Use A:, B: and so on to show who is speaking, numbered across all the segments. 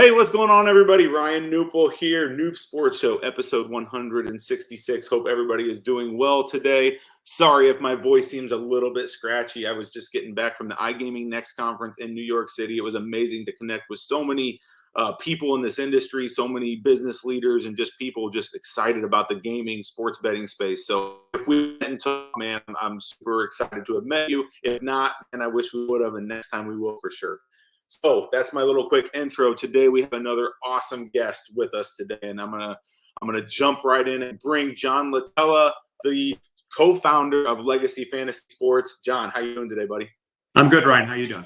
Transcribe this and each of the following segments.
A: Hey, what's going on, everybody? Ryan Newpel here, Knup Sports Show, episode 166. Hope everybody is doing well today. Sorry if my voice seems a little bit scratchy. I was just getting back from the iGaming Next conference in New York City. It was amazing to connect with so many people in this industry, so many business leaders, and just people just excited about the gaming, sports betting space. So if we didn't talk, man, I'm super excited to have met you. If not, and I wish we would have, and next time we will for sure. So that's my little quick intro. Today we have another awesome guest with us today, and I'm gonna jump right in and bring John Latella, the co-founder of Legacy Fantasy Sports. John, how you doing today, buddy?
B: I'm good, Ryan. How you doing?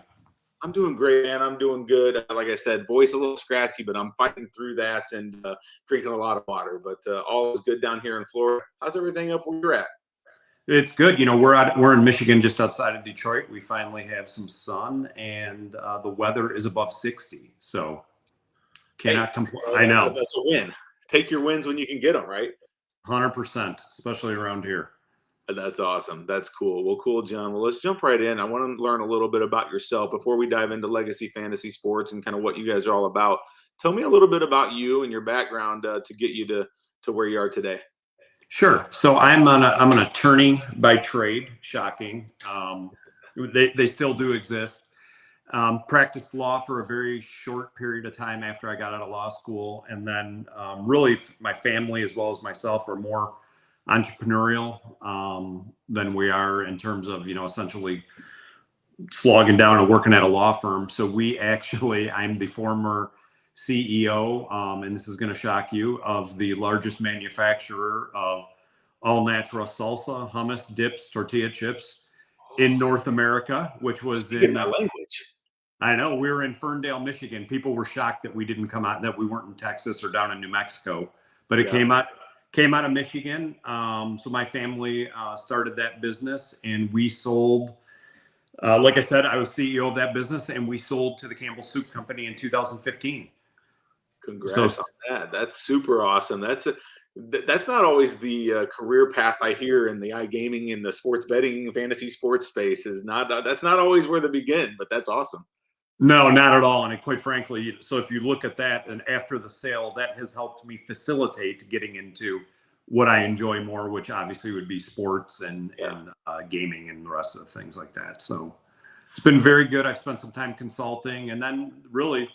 A: I'm doing great, man. I'm doing good. Like I said, voice a little scratchy, but I'm fighting through that and drinking a lot of water. But all is good down here in Florida. How's everything up where you're at?
B: It's good. You know, we're in Michigan, just outside of Detroit. We finally have some sun, and the weather is above 60. So cannot complain. I know
A: that's a win. Take your wins when you can get them, right?
B: 100%, especially around here.
A: That's awesome. That's cool. Well, cool, John. Well, let's jump right in. I want to learn a little bit about yourself before we dive into Legacy Fantasy Sports and kind of what you guys are all about. Tell me a little bit about you and your background to get you to where you are today.
B: Sure. So I'm an attorney by trade. Shocking. They still do exist. Practiced law for a very short period of time after I got out of law school, and then really my family as well as myself are more entrepreneurial than we are in terms of, essentially slogging down and working at a law firm. So I'm the former CEO, and this is going to shock you, of the largest manufacturer of all natural salsa, hummus, dips, tortilla chips in North America, which was
A: in that language.
B: I know, we were in Ferndale, Michigan. People were shocked that we didn't come out, that we weren't in Texas or down in New Mexico, but it came out of Michigan. So my family started that business, and we sold. Like I said, I was CEO of that business, and we sold to the Campbell Soup Company in 2015.
A: Congrats on that. That's super awesome. That's not always the career path I hear in the iGaming and the sports betting, fantasy sports space. That's not always where they begin, but that's awesome.
B: No, not at all. And quite frankly, so if you look at that, and after the sale, that has helped me facilitate getting into what I enjoy more, which obviously would be sports and gaming and the rest of the things like that. So it's been very good. I've spent some time consulting, and then really,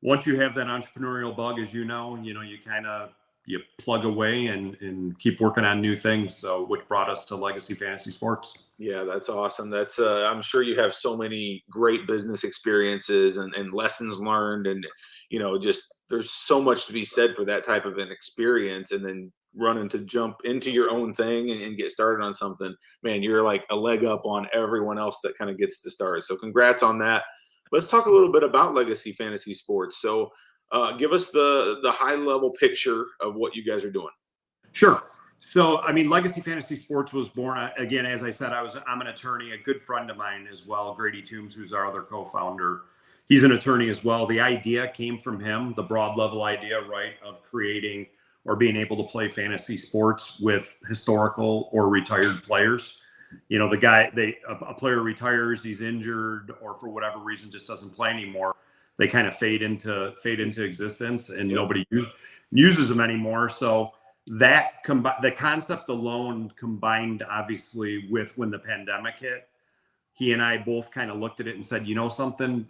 B: once you have that entrepreneurial bug, as you plug away and keep working on new things. So which brought us to Legacy Fantasy Sports.
A: Yeah, that's awesome. That's I'm sure you have so many great business experiences and lessons learned, and just there's so much to be said for that type of an experience, and then running to jump into your own thing and get started on something. Man, you're like a leg up on everyone else that kind of gets to start. So congrats on that. Let's talk a little bit about Legacy Fantasy Sports. So give us the high level picture of what you guys are doing.
B: Sure. So, Legacy Fantasy Sports was born, again, as I said, I'm an attorney. A good friend of mine as well, Grady Toombs, who's our other co-founder. He's an attorney as well. The idea came from him, the broad level idea, right, of creating or being able to play fantasy sports with historical or retired players. A player retires, he's injured, or for whatever reason just doesn't play anymore. They kind of fade into existence, and nobody uses them anymore. So the concept alone, combined obviously with when the pandemic hit, he and I both kind of looked at it and said, something,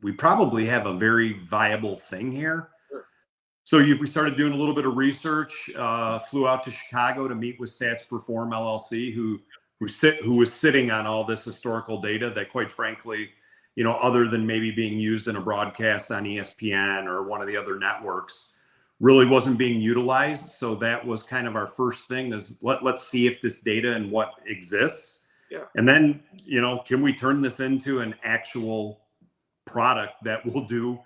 B: we probably have a very viable thing here. So we started doing a little bit of research, flew out to Chicago to meet with Stats Perform LLC, who was sitting on all this historical data that, quite frankly, other than maybe being used in a broadcast on ESPN or one of the other networks, really wasn't being utilized. So that was kind of our first thing, is let's see if this data and what exists. Yeah. And then, can we turn this into an actual product that will do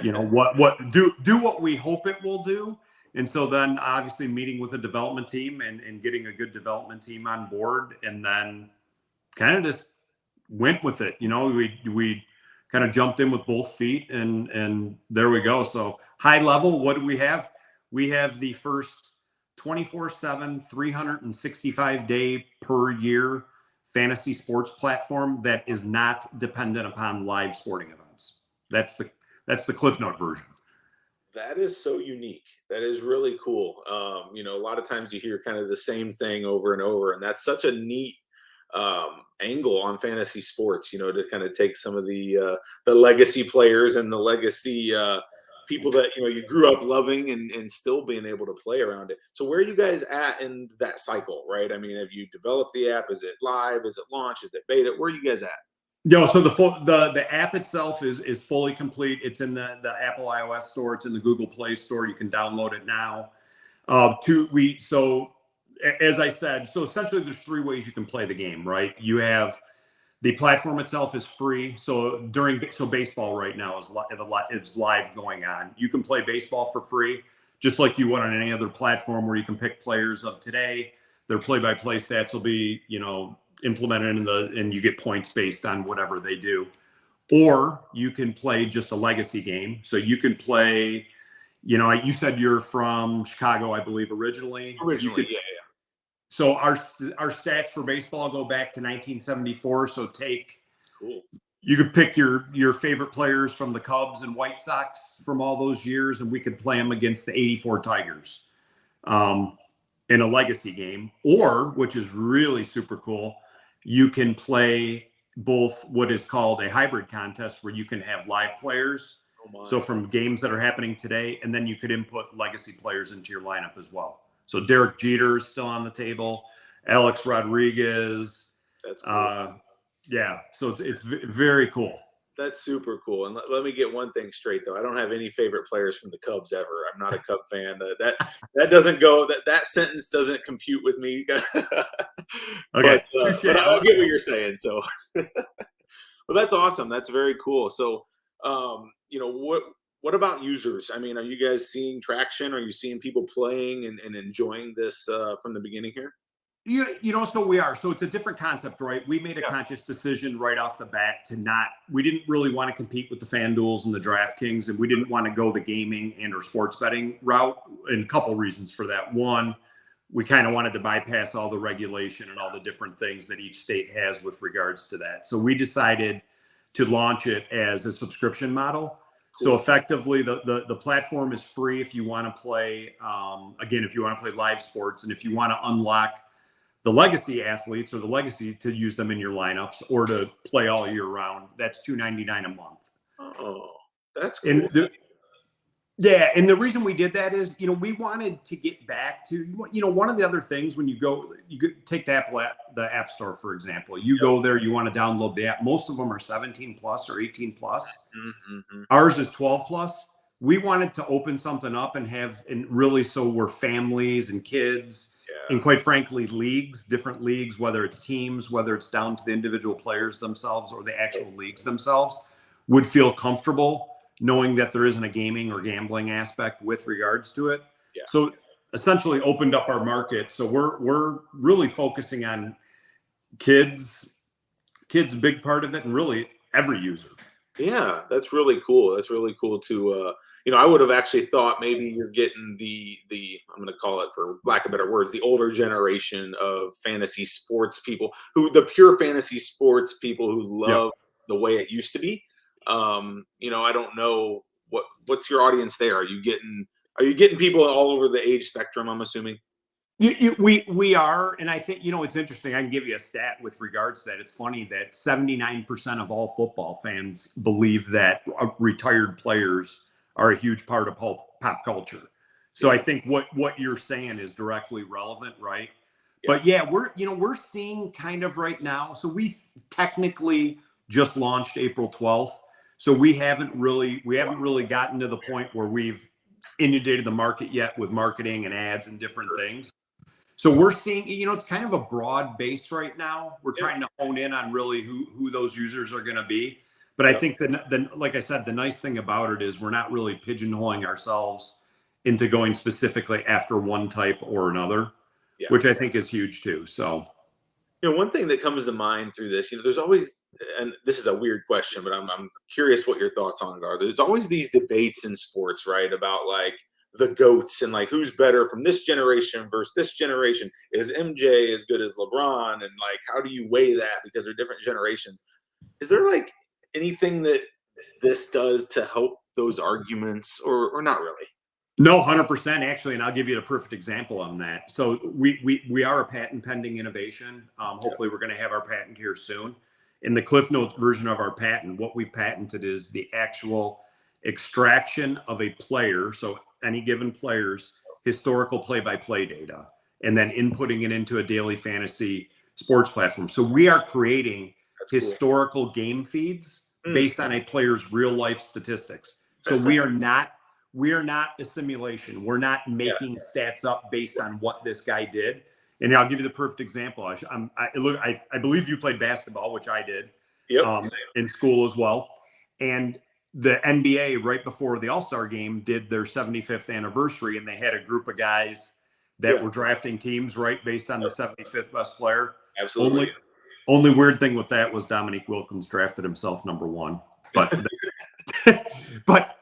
B: what we hope it will do. And so then obviously meeting with a development team and getting a good development team on board, and then kind of just went with it. We kind of jumped in with both feet, and there we go. So high level, what do we have? We have the first 24/7, 365 day per year fantasy sports platform that is not dependent upon live sporting events. That's That's the Cliff Note version.
A: That is so unique. That is really cool. A lot of times you hear kind of the same thing over and over, and that's such a neat angle on fantasy sports. To kind of take some of the legacy players and the legacy people that you grew up loving and still being able to play around it. So where are you guys at in that cycle, right? I mean, have you developed the app? Is it live? Is it launched? Is it beta? Where are you guys at?
B: No, so the app itself is fully complete. It's in the Apple iOS store. It's in the Google Play Store. You can download it now. So as I said, so essentially there's 3 ways you can play the game, right? You have the platform itself is free. So baseball right now is live going on. You can play baseball for free, just like you would on any other platform where you can pick players of today. Their play-by-play stats will be, implemented and you get points based on whatever they do. Or you can play just a legacy game. So you can play, you said you're from Chicago, I believe, originally.
A: Yeah.
B: So our stats for baseball go back to 1974. So
A: cool.
B: You could pick your favorite players from the Cubs and White Sox from all those years, and we could play them against the 84 Tigers in a legacy game. Or, which is really super cool, you can play both what is called a hybrid contest where you can have live players. So from games that are happening today, and then you could input legacy players into your lineup as well. So Derek Jeter is still on the table, Alex Rodriguez.
A: That's cool.
B: Yeah. So it's very cool.
A: That's super cool. And let me get one thing straight, though. I don't have any favorite players from the Cubs ever. I'm not a Cub fan. That doesn't go. That sentence doesn't compute with me.
B: Okay.
A: But I'll get what you're saying. So, well, that's awesome. That's very cool. So, what about users? I mean, are you guys seeing traction? Are you seeing people playing and enjoying this from the beginning here?
B: So we are. So it's a different concept, right? We made a conscious decision right off the bat we didn't really want to compete with the FanDuels and the DraftKings, and we didn't want to go the gaming and or sports betting route. And a couple reasons for that. One, we kind of wanted to bypass all the regulation and all the different things that each state has with regards to that. So we decided to launch it as a subscription model. Cool. So effectively, the platform is free if you want to play, if you want to play live sports, and if you want to unlock the legacy athletes or the legacy to use them in your lineups or to play all year round, that's $2.99 a month.
A: Oh, that's cool.
B: And the reason we did that is, we wanted to get back to, one of the other things when you take the App Store, for example, go there, you want to download the app. Most of them are 17 plus or 18 plus.
A: Mm-hmm.
B: Ours is 12 plus. We wanted to open something up and really, so we're families and kids. And quite frankly, different leagues, whether it's teams, whether it's down to the individual players themselves or the actual leagues themselves, would feel comfortable knowing that there isn't a gaming or gambling aspect with regards to it.
A: Yeah.
B: So essentially opened up our market. So we're really focusing on kids, a big part of it, and really every user.
A: Yeah, that's really cool. That's really cool to, I would have actually thought maybe you're getting the I'm going to call it, for lack of better words, the older generation of fantasy sports people the pure fantasy sports people who love the way it used to be. I don't know what's your audience there. Are you getting people all over the age spectrum, I'm assuming?
B: We are, and I think it's interesting. I can give you a stat with regards to that. It's funny that 79% of all football fans believe that retired players are a huge part of pop culture. So I think what you're saying is directly relevant, right? Yeah. But we're seeing kind of right now. So we technically just launched April 12th. So we haven't really gotten to the point where we've inundated the market yet with marketing and ads and different things. So we're seeing, it's kind of a broad base right now. We're trying to hone in on really who those users are going to be. But I think like I said, the nice thing about it is we're not really pigeonholing ourselves into going specifically after one type or another, which I think is huge too. So,
A: one thing that comes to mind through this, there's always, and this is a weird question, but I'm curious what your thoughts on it are. There's always these debates in sports, right? About like the GOATs and like who's better from this generation versus this generation. Is MJ as good as LeBron? And like, how do you weigh that? Because they're different generations. Is there like anything that this does to help those arguments, or not really?
B: No, 100% actually, and I'll give you a perfect example on that. So we are a patent pending innovation. Hopefully, we're going to have our patent here soon. In the Cliff Notes version of our patent, what we've patented is the actual extraction of a player, so any given player's historical play-by-play data, and then inputting it into a daily fantasy sports platform. So we are creating historical game feeds based on a player's real life statistics. So we are not a simulation. We're not making stats up based on what this guy did. And I'll give you the perfect example. I believe you played basketball, which I did in school as well. And the NBA, right before the All-Star game, did their 75th anniversary, and they had a group of guys that were drafting teams, right, based on the 75th best player.
A: Absolutely.
B: Only weird thing with that was Dominique Wilkins drafted himself number 1. But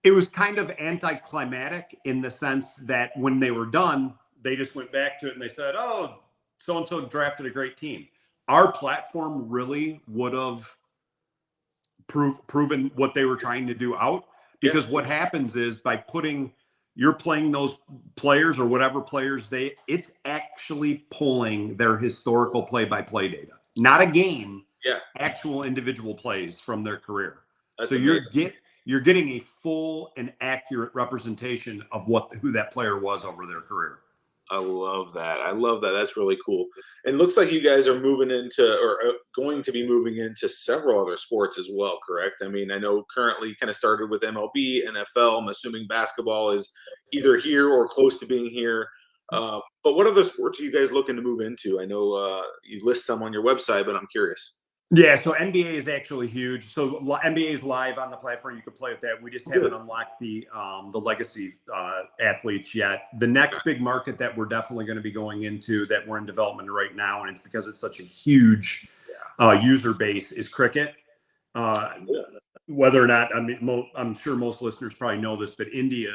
B: it was kind of anticlimactic in the sense that when they were done, they just went back to it and they said, oh, so-and-so drafted a great team. Our platform really would have proven what they were trying to do out, because what happens is by you're playing those players or whatever players it's actually pulling their historical play-by-play data, not a game, actual individual plays from their career. That's so amazing. You're getting a full and accurate representation of who that player was over their career.
A: I love that. That's really cool. And it looks like you guys are moving into, or going to be moving into, several other sports as well, correct? I mean, I know currently you kind of started with MLB, NFL. I'm assuming basketball is either here or close to being here. But what other sports are you guys looking to move into? I know you list some on your website, but I'm curious.
B: Yeah, so NBA is actually huge. So NBA is live on the platform. You can play with that. We just haven't unlocked the legacy athletes yet. The next big market that we're definitely going to be going into, that we're in development right now, and it's because it's such a huge user base, is cricket. Whether or not, I mean, I'm sure most listeners probably know this, but India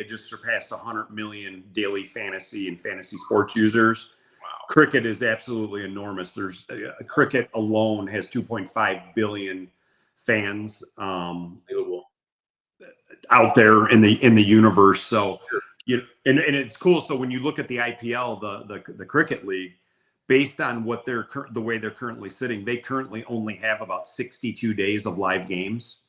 B: just surpassed 100 million daily fantasy and fantasy sports users. Cricket is absolutely enormous. There's cricket alone has 2.5 billion fans out there in the universe. So, and it's cool. So when you look at the IPL, the cricket league, based on what the way they're currently sitting, they currently only have about 62 days of live games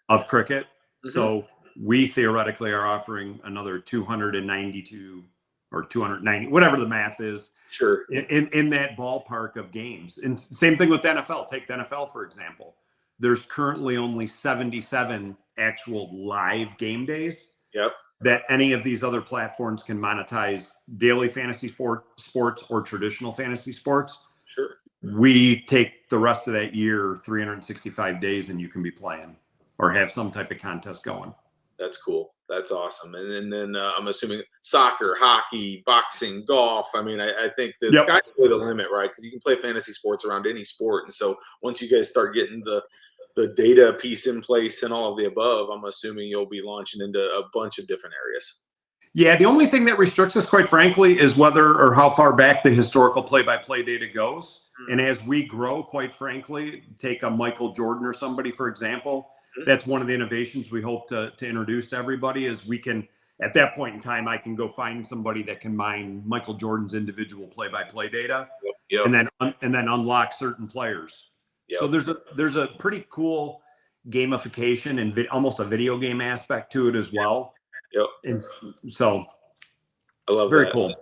B: of cricket. So we theoretically are offering another 292 or 290, whatever the math is.
A: Sure.
B: In that ballpark of games. And same thing with the NFL. Take the NFL, for example. There's currently only 77 actual live game days that any of these other platforms can monetize daily fantasy sports or traditional fantasy sports.
A: Sure.
B: We take the rest of that year, 365 days, and you can be playing or have some type of contest going.
A: That's cool. That's awesome. And then I'm assuming soccer, hockey, boxing, golf. I mean, I think the sky's really the limit, right? Because you can play fantasy sports around any sport. And so once you guys start getting the data piece in place and all of the above, I'm assuming you'll be launching into a bunch of different areas.
B: Yeah, the only thing that restricts us, quite frankly, is whether or how far back the historical play-by-play data goes. And as we grow, quite frankly, take a Michael Jordan or somebody, for example, that's one of the innovations we hope to introduce to everybody, is we can, at that point in time, I can go find somebody that can mine Michael Jordan's individual play-by-play data and then unlock certain players. So there's a pretty cool gamification and almost a video game aspect to it as well. And so
A: I love
B: very
A: that.
B: Cool.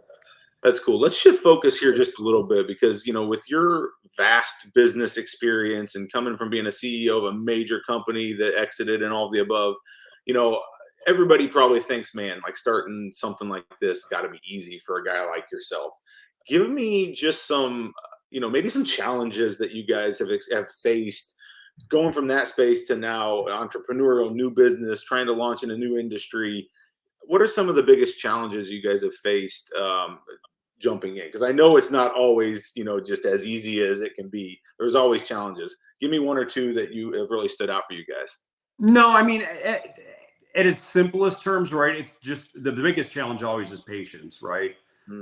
A: That's cool. Let's shift focus here just a little bit, because, with your vast business experience and coming from being a CEO of a major company that exited and all of the above, everybody probably thinks, man, like starting something like this got to be easy for a guy like yourself. Give me just some, maybe some challenges that you guys have faced going from that space to now entrepreneurial, new business, trying to launch in a new industry. What are some of the biggest challenges you guys have faced jumping in? Because I know it's not always, just as easy as it can be. There's always challenges. Give me one or two that you have really stood out for you guys.
B: No, I mean, at its simplest terms, right? It's just the biggest challenge always is patience, right?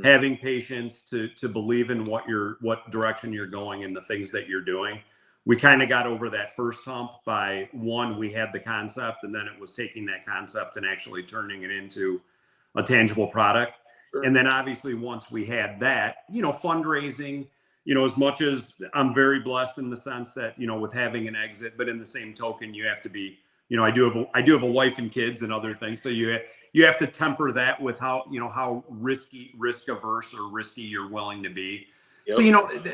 B: Having patience to believe in what direction you're going and the things that you're doing. we kind of got over that first hump by one, we had the concept, and then it was taking that concept and actually turning it into a tangible product.
A: Sure.
B: And then obviously once we had that, fundraising, as much as I'm very blessed in the sense that, with having an exit, but in the same token, you have to be, I do have a wife and kids and other things. So you have to temper that with how risk averse or risky you're willing to be.
A: Yep.
B: So,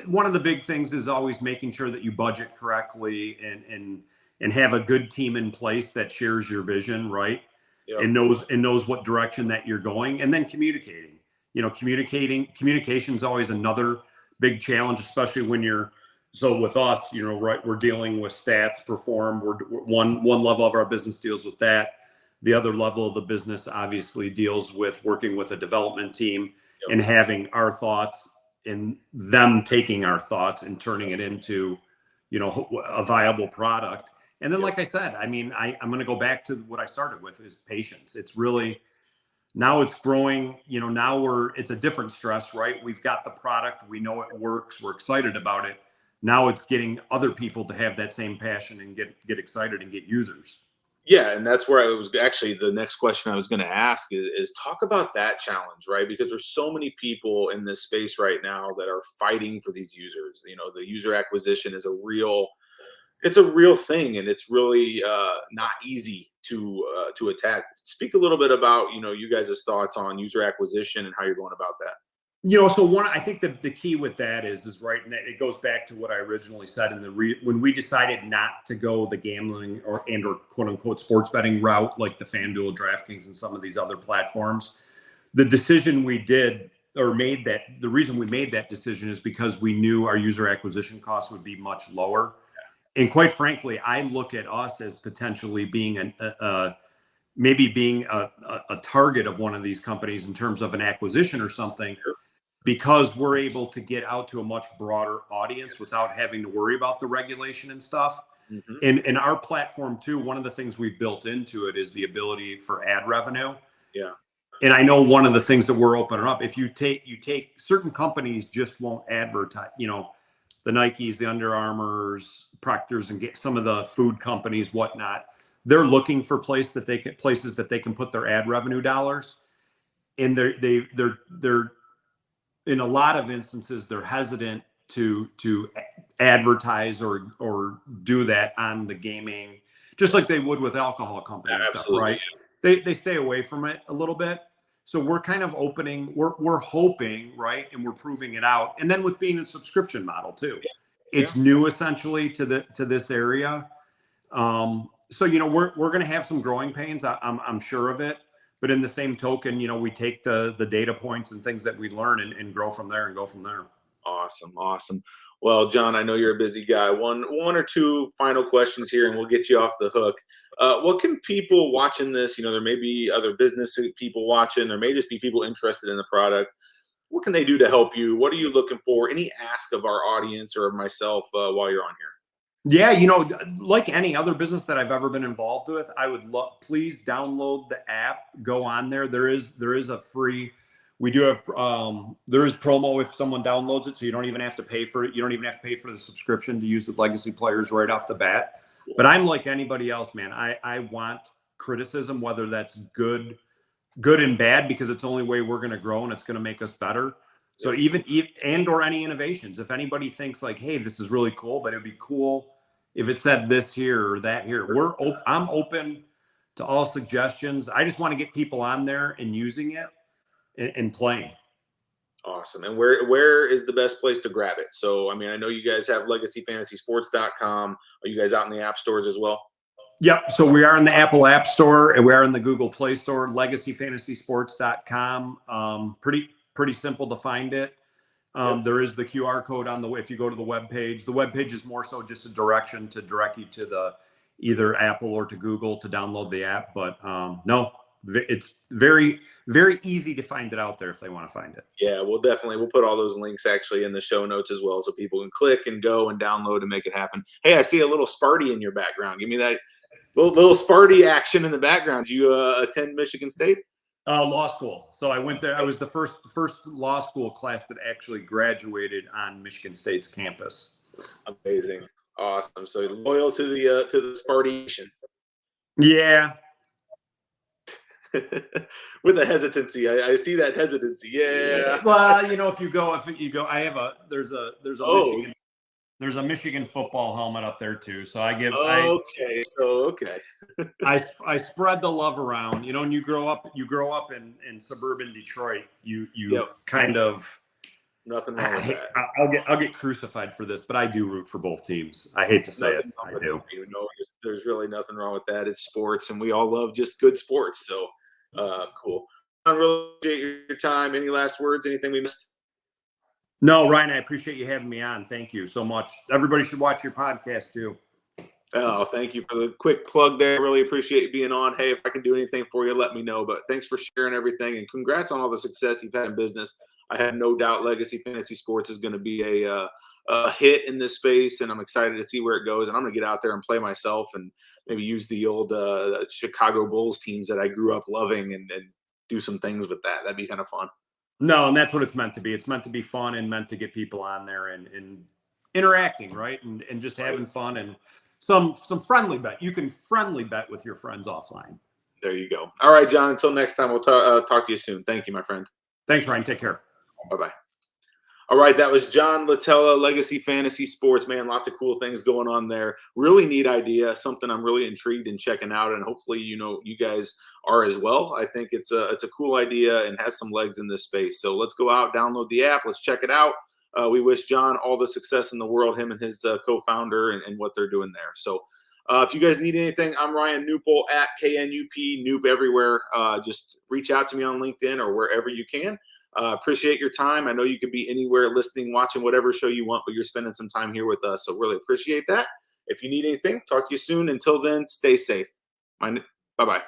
B: one of the big things is always making sure that you budget correctly and have a good team in place that shares your vision, right?
A: Yep.
B: And knows what direction that you're going, and then communicating. Communication is always another big challenge, especially when so with us, right, we're dealing with stats, perform. We're one level of our business deals with that. The other level of the business obviously deals with working with a development team. Yep. And having our thoughts and them taking our thoughts and turning it into, a viable product. And then, like I said, I'm going to go back to what I started with is patience. It's really, now it's growing, now it's a different stress, right? We've got the product, we know it works, we're excited about it. Now it's getting other people to have that same passion and get excited and get users.
A: Yeah, and that's where I was actually the next question I was going to ask is talk about that challenge, right? Because there's so many people in this space right now that are fighting for these users. The user acquisition is it's a real thing, and it's really not easy to attack. Speak a little bit about you guys' thoughts on user acquisition and how you're going about that.
B: So I think the key with that is right, and it goes back to what I originally said when we decided not to go the gambling or quote unquote sports betting route like the FanDuel, DraftKings, and some of these other platforms. The decision we did or made that the reason we made that decision is because we knew our user acquisition costs would be much lower. And quite frankly, I look at us as potentially being maybe being a target of one of these companies in terms of an acquisition or something.
A: Sure.
B: Because we're able to get out to a much broader audience without having to worry about the regulation and stuff. Mm-hmm. And our platform too, one of the things we've built into it is the ability for ad revenue.
A: Yeah.
B: And I know one of the things that we're opening up, if you take certain companies just won't advertise, the Nikes, the Under Armours, Proctors, and get some of the food companies, whatnot. They're looking for places that they can put their ad revenue dollars. And they're in a lot of instances, they're hesitant to advertise or do that on the gaming, just like they would with alcohol companies. Yeah, stuff, right? They stay away from it a little bit. So we're kind of opening, we're hoping, right, and we're proving it out. And then with being a subscription model too, it's new essentially to this area. So we're going to have some growing pains. I'm sure of it. But in the same token, we take the data points and things that we learn and grow from there and go from there.
A: Awesome. Well, John, I know you're a busy guy. One or two final questions here, and we'll get you off the hook. What can people watching this? There may be other business people watching. There may just be people interested in the product. What can they do to help you? What are you looking for? Any ask of our audience or of myself while you're on here?
B: Yeah, like any other business that I've ever been involved with, I would please download the app, go on there. There is a free, we do have, there is promo if someone downloads it. So you don't even have to pay for it. You don't even have to pay for the subscription to use the legacy players right off the bat. But I'm like anybody else, man. I want criticism, whether that's good and bad, because it's the only way we're going to grow and it's going to make us better. So or any innovations, if anybody thinks like, hey, this is really cool, but it'd be cool if it said this here or that here, I'm open to all suggestions. I just want to get people on there and using it and playing.
A: Awesome. And where is the best place to grab it? So, I know you guys have legacyfantasysports.com. Are you guys out in the app stores as well?
B: Yep. So we are in the Apple App Store and we are in the Google Play Store, legacyfantasysports.com. Pretty simple to find it. There is the QR code if you go to the webpage. The webpage is more so just a direction to direct you to the either Apple or to Google to download the app. But no, it's very, very easy to find it out there if they want to find it.
A: Yeah, we'll put all those links actually in the show notes as well, so people can click and go and download and make it happen. Hey, I see a little Sparty in your background. Give me that little Sparty action in the background. Did you attend Michigan State?
B: Law school. So I went there. I was the first law school class that actually graduated on Michigan State's campus.
A: Amazing. Awesome. So loyal to the Spartiation.
B: Yeah.
A: With a hesitancy. I see that hesitancy. Yeah.
B: Well, if you go, I have there's a
A: Oh,
B: there's a Michigan football helmet up there too. So
A: okay. So okay.
B: I spread the love around, and you grow up in suburban Detroit, you
A: Yep.
B: kind of,
A: Nothing wrong with that.
B: I'll get crucified for this, but I do root for both teams. I hate to say
A: Nothing
B: it.
A: wrong
B: I
A: with
B: do.
A: it. There's really nothing wrong with that. It's sports, and we all love just good sports. So cool. I really appreciate your time. Any last words? Anything we missed?
B: No, Ryan, I appreciate you having me on. Thank you so much. Everybody should watch your podcast too.
A: Oh, thank you for the quick plug there. Really appreciate you being on. Hey, if I can do anything for you, let me know. But thanks for sharing everything, and congrats on all the success you've had in business. I have no doubt Legacy Fantasy Sports is going to be a hit in this space, and I'm excited to see where it goes. And I'm going to get out there and play myself, and maybe use the old Chicago Bulls teams that I grew up loving, and do some things with that. That'd be kind of fun.
B: No, and that's what it's meant to be. It's meant to be fun and meant to get people on there and interacting, right? And just having fun and some friendly bet. You can friendly bet with your friends offline.
A: There you go. All right, John. Until next time, we'll talk to you soon. Thank you, my friend.
B: Thanks, Ryan. Take care.
A: Bye-bye. All right, that was John Litella, Legacy Fantasy Sports. Man, lots of cool things going on there. Really neat idea, something I'm really intrigued in checking out, and hopefully, you guys are as well. I think it's a cool idea and has some legs in this space. So let's go out, download the app, let's check it out. We wish John all the success in the world, him and his co-founder, and what they're doing there. So if you guys need anything, I'm Ryan Newpol at KNUP, Noop everywhere. Just reach out to me on LinkedIn or wherever you can. Appreciate your time. I know you could be anywhere listening, watching whatever show you want, but you're spending some time here with us. So really appreciate that. If you need anything, talk to you soon. Until then, stay safe. Bye-bye.